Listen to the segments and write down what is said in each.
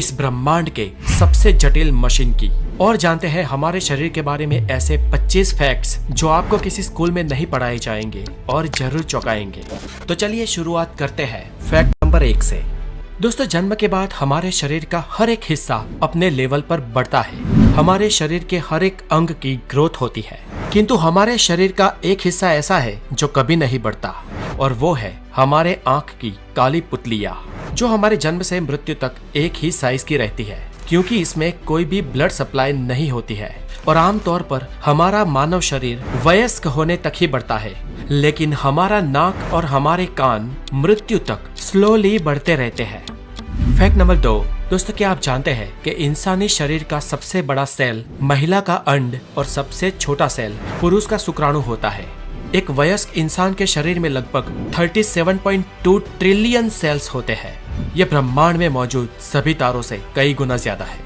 इस ब्रह्मांड के सबसे जटिल मशीन की और जानते हैं हमारे शरीर के बारे में ऐसे 25 फैक्ट्स जो आपको किसी स्कूल में नहीं पढ़ाए जाएंगे और जरूर चौंकाएंगे। तो चलिए शुरुआत करते हैं फैक्ट नंबर 1 से। दोस्तों, जन्म के बाद हमारे शरीर का हर एक हिस्सा अपने लेवल पर बढ़ता है। हमारे शरीर के हर एक अंग की ग्रोथ होती है, किंतु हमारे शरीर का एक हिस्सा ऐसा है जो कभी नहीं बढ़ता और वो है हमारे आंख की काली पुतलियां, जो हमारे जन्म से मृत्यु तक एक ही साइज की रहती है, क्योंकि इसमें कोई भी ब्लड सप्लाई नहीं होती है और आमतौर पर हमारा मानव शरीर वयस्क होने तक ही बढ़ता है, लेकिन हमारा नाक और हमारे कान मृत्यु तक स्लोली बढ़ते रहते हैं। Fact number 2। दोस्तों, क्या आप जानते हैं कि इंसानी शरीर का सबसे बड़ा सेल महिला का अंड और सबसे छोटा सेल पुरुष का शुक्राणु होता है। एक वयस्क इंसान के शरीर में लगभग 37.2 ट्रिलियन सेल्स होते हैं। यह ब्रह्मांड में मौजूद सभी तारों से कई गुना ज्यादा है।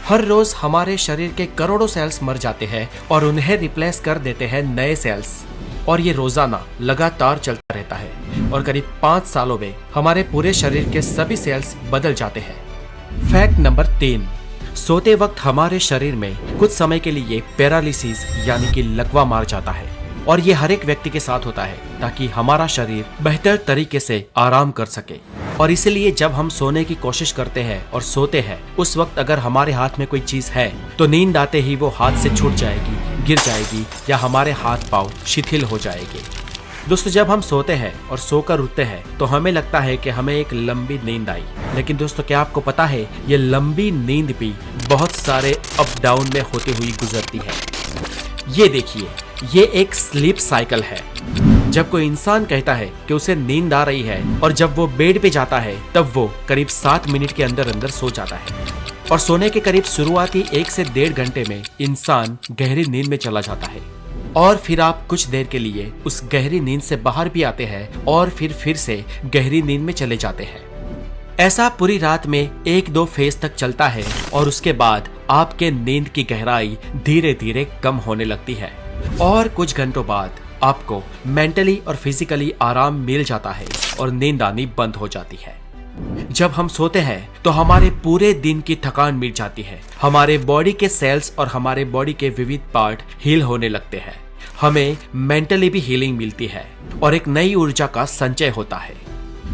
हर रोज हमारे शरीर के करोड़ों सेल्स मर जाते हैं और उन्हें रिप्लेस कर देते हैं नए सेल्स, और ये रोजाना लगातार चलता रहता है और करीब 5 सालों में हमारे पूरे शरीर के सभी सेल्स बदल जाते हैं। Fact number 3। सोते वक्त हमारे शरीर में कुछ समय के लिए पैरालिसिस यानी कि लकवा मार जाता है, और ये हर एक व्यक्ति के साथ होता है ताकि हमारा शरीर बेहतर तरीके से आराम कर सके। और इसलिए जब हम सोने की कोशिश करते हैं और सोते हैं, उस वक्त अगर हमारे हाथ में कोई चीज है तो नींद आते ही वो हाथ से छूट जाएगी, गिर जाएगी या हमारे हाथ पांव शिथिल हो जाएंगे। दोस्तों, जब हम सोते हैं और सोकर उठते हैं तो हमें लगता है कि हमें एक लंबी नींद आई, लेकिन दोस्तों क्या आपको पता है ये लंबी नींद भी बहुत सारे अप डाउन में होती हुई गुजरती है। ये देखिए, ये एक स्लीप साइकिल है। जब कोई इंसान कहता है कि उसे नींद आ रही है और जब वो बेड पे जाता है तब वो करीब 7 मिनट के अंदर अंदर सो जाता है, और सोने के करीब शुरुआती 1 से 1.5 घंटे में इंसान गहरी नींद में चला जाता है, और फिर आप कुछ देर के लिए उस गहरी नींद से बाहर भी आते हैं और फिर से गहरी नींद में चले जाते हैं। ऐसा पूरी रात में 1-2 फेज तक चलता है और उसके बाद आपके नींद की गहराई धीरे धीरे कम होने लगती है और कुछ घंटों बाद आपको मेंटली और फिजिकली आराम मिल जाता है और नींद आनी बंद हो जाती है। जब हम सोते हैं तो हमारे पूरे दिन की थकान मिट जाती है, हमारे बॉडी के सेल्स और हमारे बॉडी के विविध पार्ट हील होने लगते हैं, हमें मेंटली भी हीलिंग मिलती है और एक नई ऊर्जा का संचय होता है।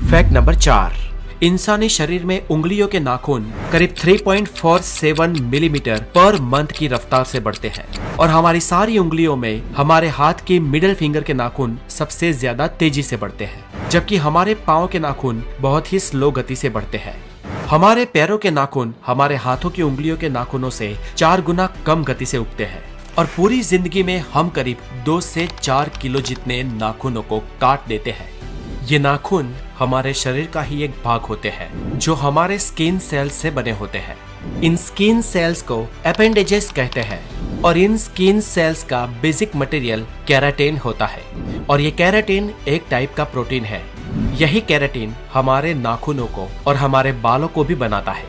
Fact number 4। इंसानी शरीर में उंगलियों के नाखून करीब 3.47 मिलीमीटर पर मंथ की रफ्तार से बढ़ते हैं, और हमारी सारी उंगलियों में हमारे हाथ की मिडिल फिंगर के नाखून सबसे ज्यादा तेजी से बढ़ते हैं, जबकि हमारे पाँव के नाखून बहुत ही स्लो गति से बढ़ते हैं। हमारे पैरों के नाखून हमारे हाथों की उंगलियों के नाखूनों से 4 गुना कम गति से उगते हैं, और पूरी जिंदगी में हम करीब 2 से 4 किलो जितने नाखूनों को काट देते हैं। ये नाखून हमारे शरीर का ही एक भाग होते हैं जो हमारे स्किन सेल्स से बने होते हैं। इन स्किन सेल्स को एपेंडेजेस कहते हैं, और इन स्किन सेल्स का बेसिक मटेरियल केराटिन होता है, और ये केराटिन एक टाइप का प्रोटीन है। यही केराटिन हमारे नाखूनों को और हमारे बालों को भी बनाता है।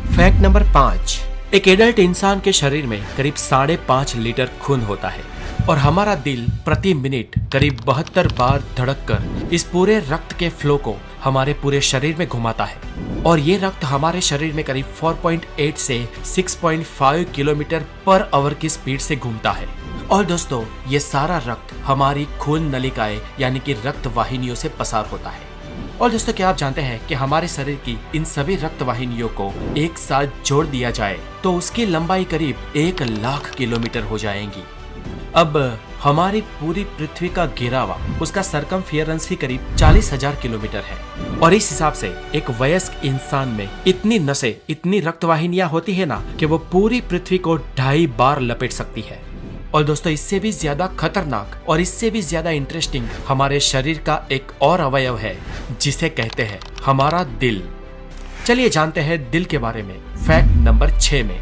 Fact number 5। एक एडल्ट इंसान के शरीर में करीब 5.5 लीटर खून होता है, और हमारा दिल प्रति मिनट करीब 72 बार धड़ककर इस पूरे रक्त के फ्लो को हमारे पूरे शरीर में घुमाता है, और ये रक्त हमारे शरीर में करीब 4.8 से 6.5 किलोमीटर पर आवर की स्पीड से घूमता है। और दोस्तों, ये सारा रक्त हमारी खून नलिकाएं यानी कि रक्त वाहिनियों से पसार होता है। और दोस्तों, क्या आप जानते हैं कि हमारे शरीर की इन सभी रक्त वाहिनियों को एक साथ जोड़ दिया जाए तो उसकी लंबाई करीब 1 लाख किलोमीटर हो जाएगी। अब हमारी पूरी पृथ्वी का घेरावा, उसका सरकमफियरेंस ही करीब 40,000 किलोमीटर है, और इस हिसाब से एक वयस्क इंसान में इतनी नसें, इतनी रक्तवाहिनियां होती है ना कि वो पूरी पृथ्वी को 2.5 बार लपेट सकती है। और दोस्तों, इससे भी ज्यादा खतरनाक और इससे भी ज्यादा इंटरेस्टिंग हमारे शरीर का एक और अवयव है जिसे कहते हैं हमारा दिल। चलिए जानते हैं दिल के बारे में फैक्ट नंबर 6 में।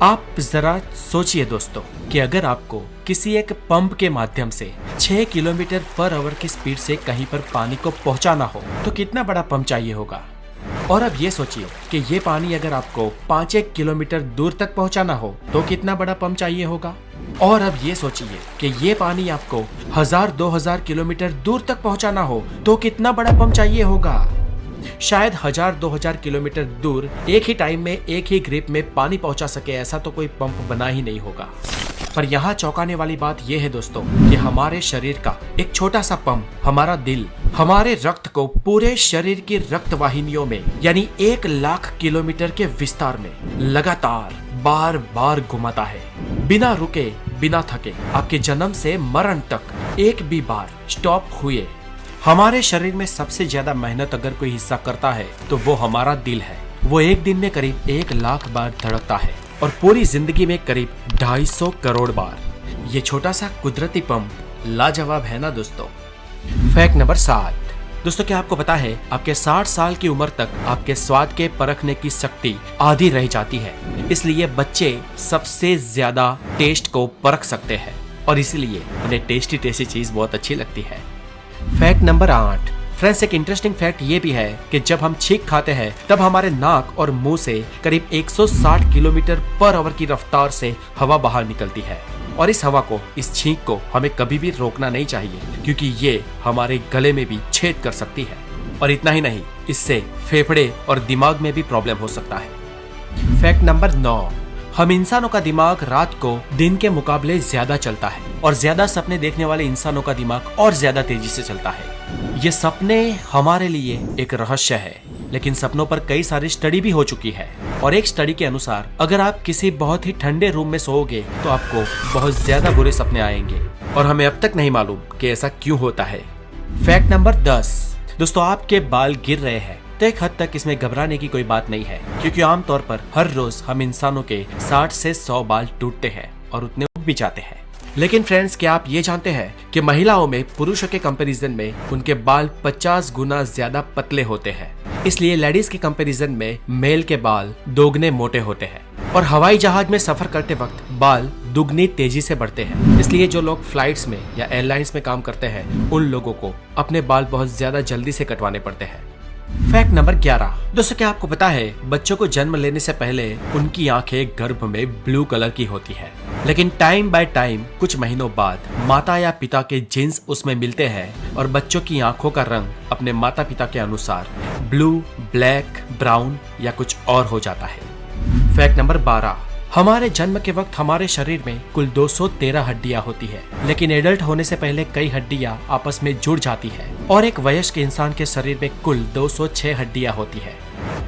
आप जरा सोचिए दोस्तों कि अगर आपको किसी एक पंप के माध्यम से 6 किलोमीटर पर आवर की स्पीड से कहीं पर पानी को पहुंचाना हो तो कितना बड़ा पंप चाहिए होगा। और अब ये सोचिए कि ये पानी अगर आपको 5-1 किलोमीटर दूर तक पहुंचाना हो तो कितना बड़ा पंप चाहिए होगा। और अब ये सोचिए कि ये पानी आपको 1000-2000 किलोमीटर दूर तक पहुंचाना हो तो कितना बड़ा पंप चाहिए होगा। शायद 1000-2000 किलोमीटर दूर एक ही टाइम में एक ही ग्रिप में पानी पहुंचा सके ऐसा तो कोई पंप बना ही नहीं होगा। पर यहाँ चौंकाने वाली बात यह है दोस्तों कि हमारे शरीर का एक छोटा सा पंप, हमारा दिल, हमारे रक्त को पूरे शरीर की रक्त वाहिनियों में यानी 1,00,000 किलोमीटर के विस्तार में लगातार बार बार घुमाता है, बिना रुके बिना थके। आपके जन्म से मरण तक एक भी बार स्टॉप हुए। हमारे शरीर में सबसे ज्यादा मेहनत अगर कोई हिस्सा करता है तो वो हमारा दिल है। वो एक दिन में करीब 1,00,000 बार धड़कता है और पूरी जिंदगी में करीब 250 करोड़ बार। ये छोटा सा कुदरती पंप लाजवाब है ना दोस्तों। Fact number 7। दोस्तों क्या आपको पता है आपके 60 साल की उम्र तक आपके स्वाद के परखने की शक्ति आधी रह जाती है, इसलिए बच्चे सबसे ज्यादा टेस्ट को परख सकते हैं और इसीलिए उन्हें टेस्टी टेस्टी चीज बहुत अच्छी लगती है। Fact number 8। फ्रेंड्स एक इंटरेस्टिंग फैक्ट ये भी है कि जब हम छींक खाते हैं तब हमारे नाक और मुंह से करीब 160 किलोमीटर पर आवर की रफ्तार से हवा बाहर निकलती है और इस हवा को, इस छींक को हमें कभी भी रोकना नहीं चाहिए क्योंकि ये हमारे गले में भी छेद कर सकती है। और इतना ही नहीं, इससे फेफड़े और दिमाग में भी प्रॉब्लम हो सकता है। Fact number 9। हम इंसानों का दिमाग रात को दिन के मुकाबले ज्यादा चलता है और ज्यादा सपने देखने वाले इंसानों का दिमाग और ज्यादा तेजी से चलता है। ये सपने हमारे लिए एक रहस्य है, लेकिन सपनों पर कई सारी स्टडी भी हो चुकी है और एक स्टडी के अनुसार अगर आप किसी बहुत ही ठंडे रूम में सोओगे तो आपको बहुत ज्यादा बुरे सपने आएंगे और हमें अब तक नहीं मालूम कि ऐसा क्यों होता है। Fact number 10। दोस्तों आपके बाल गिर रहे हैं तो एक हद तक इसमें घबराने की कोई बात नहीं है क्योंकि आमतौर पर हर रोज हम इंसानों के 60 से 100 बाल टूटते हैं और उतने उग भी जाते हैं। लेकिन फ्रेंड्स क्या आप ये जानते हैं कि महिलाओं में पुरुषों के कंपैरिजन में उनके बाल 50 गुना ज्यादा पतले होते हैं, इसलिए लेडीज के कंपैरिजन में मेल के बाल दोगुने मोटे होते हैं और हवाई जहाज में सफर करते वक्त बाल दुगनी तेजी से बढ़ते हैं। इसलिए जो लोग फ्लाइट्स में या एयरलाइंस में काम करते हैं उन लोगों को अपने बाल बहुत ज्यादा जल्दी से कटवाने पड़ते हैं। Fact number 11। दोस्तों क्या आपको पता है बच्चों को जन्म लेने से पहले उनकी आंखें गर्भ में ब्लू कलर की होती है, लेकिन टाइम बाय टाइम कुछ महीनों बाद माता या पिता के जीन्स उसमें मिलते हैं और बच्चों की आंखों का रंग अपने माता पिता के अनुसार ब्लू, ब्लैक, ब्राउन या कुछ और हो जाता है। Fact number 12। हमारे जन्म के वक्त हमारे शरीर में कुल 213 हड्डियां होती है, लेकिन एडल्ट होने से पहले कई हड्डियां आपस में जुड़ जाती है और एक वयस्क इंसान के शरीर में कुल 206 हड्डियां होती है।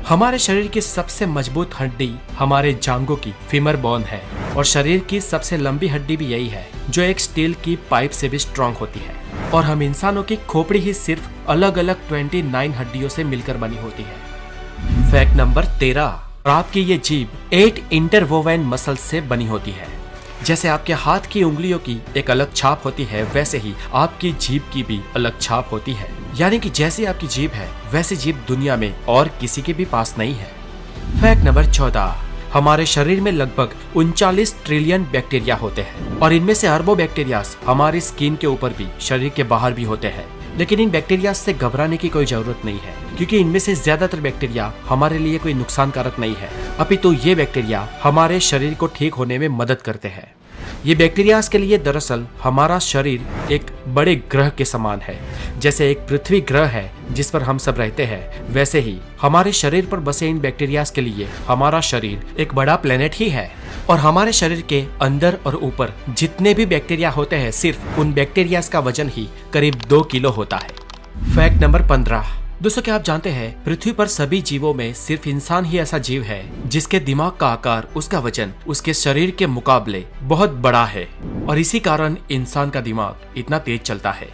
हमारे शरीर की सबसे मजबूत हड्डी हमारे जांघों की फीमर बोन है और शरीर की सबसे लंबी हड्डी भी यही है जो एक स्टील की पाइप से भी स्ट्रॉन्ग होती है। और हम इंसानों की खोपड़ी ही सिर्फ अलग अलग 29 हड्डियों से मिलकर बनी होती है। Fact number 13। आपकी ये जीभ 8 इंटरवोवेन मसल से बनी होती है। जैसे आपके हाथ की उंगलियों की एक अलग छाप होती है वैसे ही आपकी जीभ की भी अलग छाप होती है, यानी कि जैसी आपकी जीभ है वैसी जीभ दुनिया में और किसी के भी पास नहीं है। Fact number 14। हमारे शरीर में लगभग 39 ट्रिलियन बैक्टीरिया होते हैं और इनमें से अरबों बैक्टीरिया हमारी स्किन के ऊपर भी, शरीर के बाहर भी होते हैं। लेकिन इन बैक्टीरिया से घबराने की कोई जरूरत नहीं है क्योंकि इनमें से ज्यादातर बैक्टीरिया हमारे लिए कोई नुकसानकारक नहीं है, अपितु ये बैक्टीरिया हमारे शरीर को ठीक होने में मदद करते हैं। ये बैक्टीरियाज के लिए दरअसल हमारा शरीर एक बड़े ग्रह के समान है। जैसे एक पृथ्वी ग्रह है जिस पर हम सब रहते हैं, वैसे ही हमारे शरीर पर बसे इन बैक्टीरियाज के लिए हमारा शरीर एक बड़ा प्लेनेट ही है। और हमारे शरीर के अंदर और ऊपर जितने भी बैक्टीरिया होते हैं, सिर्फ उन बैक्टीरियाज का वजन ही करीब 2 किलो होता है। Fact number 15। दोस्तों क्या आप जानते हैं पृथ्वी पर सभी जीवों में सिर्फ इंसान ही ऐसा जीव है जिसके दिमाग का आकार, उसका वजन उसके शरीर के मुकाबले बहुत बड़ा है और इसी कारण इंसान का दिमाग इतना तेज चलता है।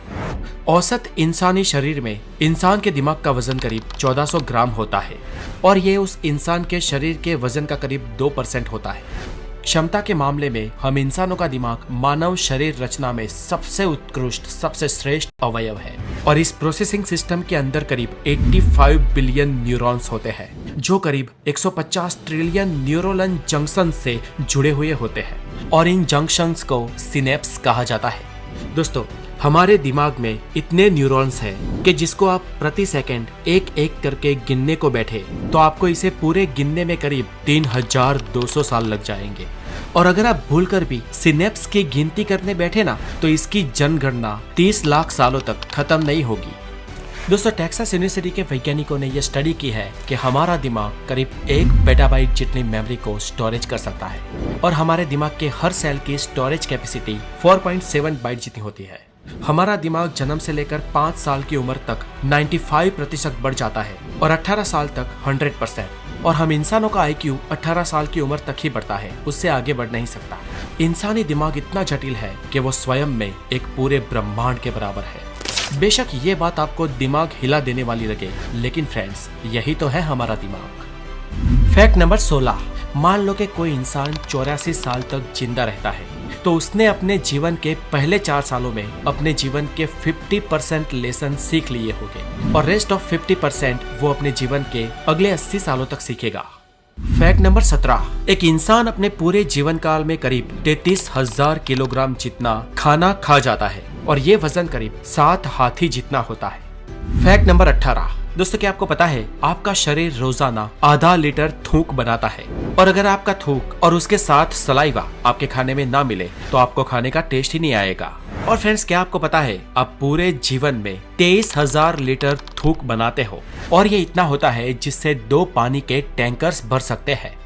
औसत इंसानी शरीर में इंसान के दिमाग का वजन करीब 1400 ग्राम होता है और ये उस इंसान के शरीर के वजन का करीब 2% होता है। क्षमता के मामले में हम इंसानों का दिमाग मानव शरीर रचना में सबसे उत्कृष्ट, सबसे श्रेष्ठ अवयव है और इस प्रोसेसिंग सिस्टम के अंदर करीब 85 बिलियन न्यूरॉन्स होते हैं जो करीब 150 ट्रिलियन न्यूरोनल जंक्शन से जुड़े हुए होते हैं और इन जंक्शंस को सिनेप्स कहा जाता है। दोस्तों हमारे दिमाग में इतने न्यूरॉन्स हैं कि जिसको आप प्रति सेकंड एक एक करके गिनने को बैठे तो आपको इसे पूरे गिनने में करीब 3200 साल लग जाएंगे। और अगर आप भूलकर भी सिनेप्स की गिनती करने बैठे ना तो इसकी जनगणना 30 लाख सालों तक खत्म नहीं होगी। दोस्तों टेक्सास यूनिवर्सिटी के वैज्ञानिकों ने यह स्टडी की है कि हमारा दिमाग करीब 1 पेटाबाइट जितनी मेमोरी को स्टोरेज कर सकता है और हमारे दिमाग के हर सेल की स्टोरेज कैपेसिटी 4.7 बाइट जितनी होती है। हमारा दिमाग जन्म से लेकर 5 साल की उम्र तक 95% बढ़ जाता है और 18 साल तक 100%। और हम इंसानों का IQ 18 साल की उम्र तक ही बढ़ता है, उससे आगे बढ़ नहीं सकता। इंसानी दिमाग इतना जटिल है कि वो स्वयं में एक पूरे ब्रह्मांड के बराबर है। बेशक ये बात आपको दिमाग हिला देने वाली लगे, लेकिन फ्रेंड्स यही तो है हमारा दिमाग। Fact number 16। मान लो कि कोई इंसान 84 साल तक जिंदा रहता है, तो उसने अपने जीवन के पहले 4 सालों में अपने जीवन के 50% लेसन सीख लिए होंगे और रेस्ट ऑफ 50% वो अपने जीवन के अगले 80 सालों तक सीखेगा। Fact number 17। एक इंसान अपने पूरे जीवन काल में करीब 33,000 किलोग्राम जितना खाना खा जाता है और ये वजन करीब 7 हाथी जितना होता है। Fact number 18। दोस्तों क्या आपको पता है आपका शरीर रोजाना आधा लीटर थूक बनाता है और अगर आपका थूक और उसके साथ सलाइवा आपके खाने में ना मिले तो आपको खाने का टेस्ट ही नहीं आएगा। और फ्रेंड्स क्या आपको पता है आप पूरे जीवन में 23,000 लीटर थूक बनाते हो और ये इतना होता है जिससे 2 पानी के टैंकर्स भर सकते हैं।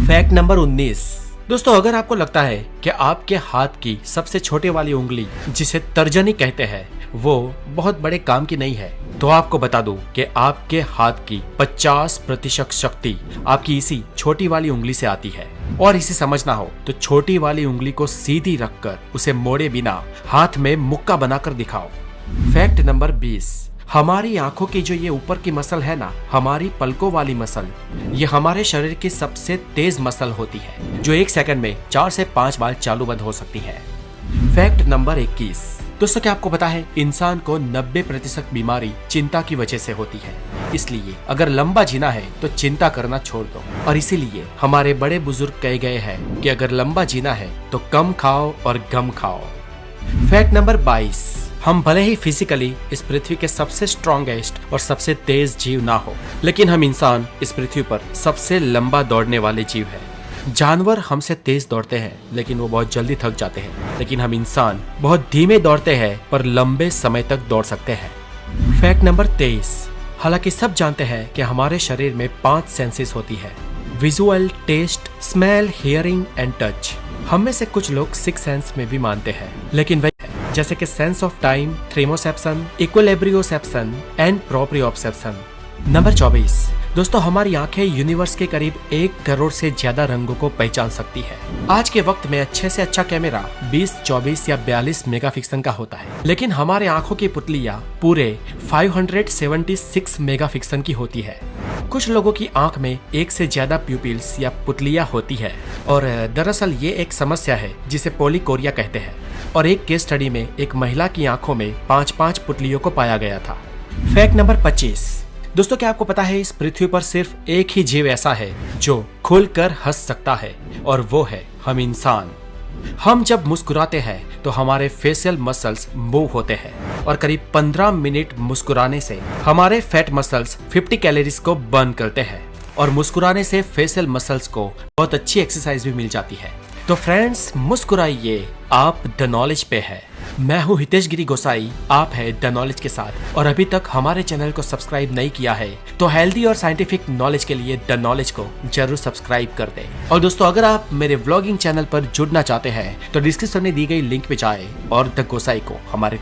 Fact number 19। दोस्तों अगर आपको लगता है कि आपके हाथ की सबसे छोटे वाली उंगली जिसे तर्जनी कहते हैं वो बहुत बड़े काम की नहीं है, तो आपको बता दूं कि आपके हाथ की 50% शक्ति आपकी इसी छोटी वाली उंगली से आती है। और इसे समझना हो तो छोटी वाली उंगली को सीधी रखकर उसे मोड़े बिना हाथ में मुक्का बनाकर दिखाओ। Fact number 20। हमारी आंखों की जो ये ऊपर की मसल है ना, हमारी पलकों वाली मसल, ये हमारे शरीर की सबसे तेज मसल होती है जो 1 सेकंड में 4 से 5 बार चालू बंद हो सकती है। Fact number 21। दोस्तों क्या आपको पता है इंसान को 90% बीमारी चिंता की वजह से होती है, इसलिए अगर लंबा जीना है तो चिंता करना छोड़ दो। और इसीलिए हमारे बड़े बुजुर्ग कहे गए हैं कि अगर लंबा जीना है तो कम खाओ और गम खाओ। Fact number 22। हम भले ही फिजिकली इस पृथ्वी के सबसे स्ट्रॉन्गेस्ट और सबसे तेज जीव ना हो, लेकिन हम इंसान इस पृथ्वी पर सबसे लंबा दौड़ने वाले जीव हैं। जानवर हमसे तेज दौड़ते हैं लेकिन वो बहुत जल्दी थक जाते हैं, लेकिन हम इंसान बहुत धीमे दौड़ते हैं पर लंबे समय तक दौड़ सकते हैं। Fact number 23। हालांकि सब जानते हैं कि हमारे शरीर में 5 सेंसेस होती है, visual, taste, smell, hearing and touch. हम में से कुछ लोग 6 सेंस में भी मानते हैं, लेकिन वही जैसे कि sense of time, thermoception, equilibrioception and proprioception. Number 24। दोस्तों हमारी आंखें यूनिवर्स के करीब 1 करोड़ से ज्यादा रंगों को पहचान सकती है। आज के वक्त में अच्छे से अच्छा कैमरा 20, 24 या 42 मेगापिक्सल का होता है, लेकिन हमारे आंखों की पुतलियां पूरे 576 मेगापिक्सल की होती है। कुछ लोगों की आंख में 1 से ज्यादा प्यूपिल्स या पुतलियां होती है और दरअसल ये एक समस्या है जिसे पॉलीकोरिया कहते हैं। और एक केस स्टडी में एक महिला की आंखों में 5-5 पुतलियों को पाया गया था। Fact number 25। दोस्तों क्या आपको पता है इस पृथ्वी पर सिर्फ एक ही जीव ऐसा है जो खुलकर हंस सकता है और वो है हम इंसान। हम जब मुस्कुराते हैं तो हमारे फेशियल मसल्स मूव होते हैं और करीब 15 मिनट मुस्कुराने से हमारे फैट मसल्स 50 कैलोरीज को बर्न करते हैं और मुस्कुराने से फेशियल मसल्स को बहुत अच्छी एक्सरसाइज भी मिल जाती है। तो फ्रेंड्स मुस्कुराइए, आप द नॉलेज पे है। मैं हूँ हितेश गिरी गोसाई, आप है द नॉलेज के साथ। और अभी तक हमारे चैनल को सब्सक्राइब नहीं किया है तो हेल्दी और साइंटिफिक नॉलेज के लिए द नॉलेज को जरूर सब्सक्राइब कर दें। और दोस्तों अगर आप मेरे व्लॉगिंग चैनल पर जुड़ना चाहते हैं तो डिस्क्रिप्शन में दी गई लिंक पे जाए और द गोसाई को हमारे